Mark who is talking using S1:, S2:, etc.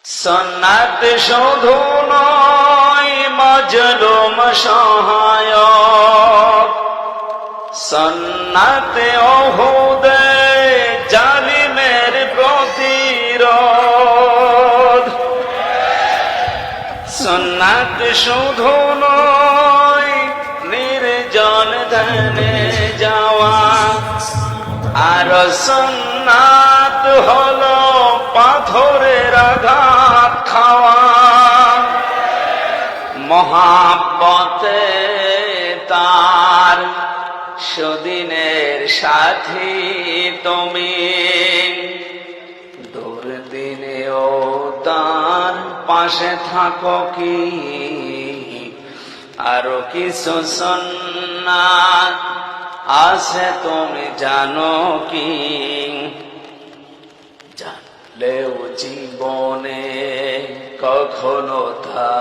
S1: সুন্নাত শুধু নয় মাজলুম সহায়ক, সুন্নাত ওহুদে জালিমের প্রতিরোধ। সুন্নাত শুধু নয় নির্জন ধ্যানে যাওয়া, আর সুন্নাত হলো পাথরের আঘাত খাওয়া। মহাব্বতে তার সুদিনের সাথী তুমি, দুর্দিনেও তার পাশে থাকো কি? আরো কিছু সুন্নাত আছে তুমি জানো কি? জানলেও জীবনে কখনো তা